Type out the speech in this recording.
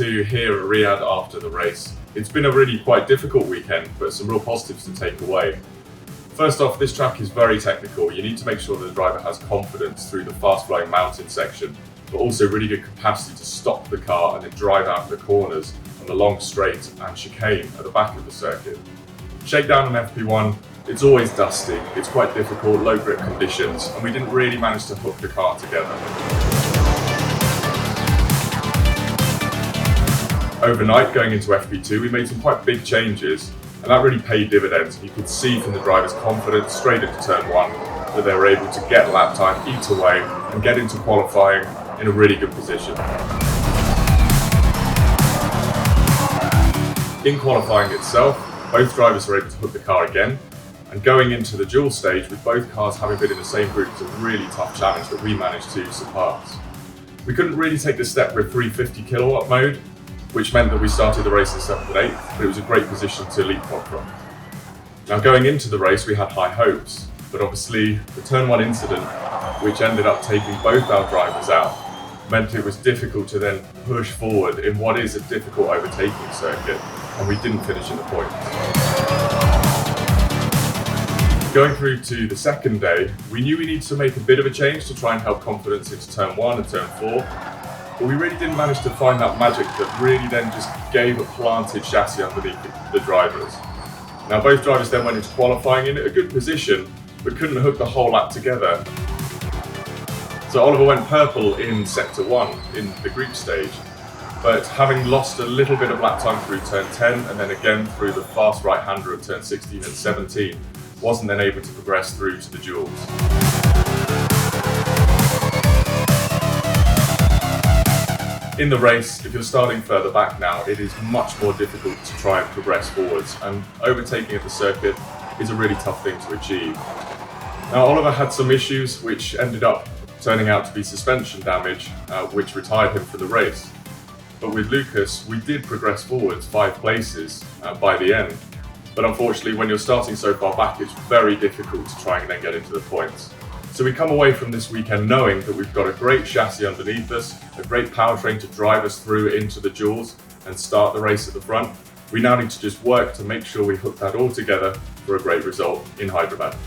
to here at Riyadh after the race. It's been a really quite difficult weekend, but some real positives to take away. First off, this track is very technical. You need to make sure the driver has confidence through the fast-flowing mountain section, but also really good capacity to stop the car and then drive out the corners on the long straight and chicane at the back of the circuit. Shakedown on FP1, it's always dusty, it's quite difficult, low grip conditions, and we didn't really manage to hook the car together. Overnight, going into FP2, we made some quite big changes, and that really paid dividends. You could see from the driver's confidence straight into turn 1 that they were able to get lap time, eat away, and get into qualifying in a really good position. In qualifying itself, both drivers were able to hook the car again, and going into the duel stage with both cars having been in the same group was a really tough challenge that we managed to surpass. We couldn't really take the step with 350 kilowatt mode, which meant that we started the race in 7th and 8th, but it was a great position to leapfrog from. Now going into the race we had high hopes, but obviously the turn 1 incident, which ended up taking both our drivers out, meant it was difficult to then push forward in what is a difficult overtaking circuit, and we didn't finish in the points. Going through to the second day, we knew we needed to make a bit of a change to try and help confidence into turn 1 and turn 4, but we really didn't manage to find that magic that really then just gave a planted chassis underneath the drivers. Now both drivers then went into qualifying in a good position, but couldn't hook the whole lap together. So Oliver went purple in sector 1 in the group stage, but having lost a little bit of lap time through turn 10 and then again through the fast right-hander of turn 16 and 17, wasn't then able to progress through to the duels. In the race, if you're starting further back now, it is much more difficult to try and progress forwards, and overtaking at the circuit is a really tough thing to achieve. Now Oliver had some issues which ended up turning out to be suspension damage, which retired him from the race. But with Lucas, we did progress forwards 5 places by the end. But unfortunately, when you're starting so far back, it's very difficult to try and then get into the points. So we come away from this weekend knowing that we've got a great chassis underneath us, a great powertrain to drive us through into the duels and start the race at the front. We now need to just work to make sure we hook that all together for a great result in Hyderabad.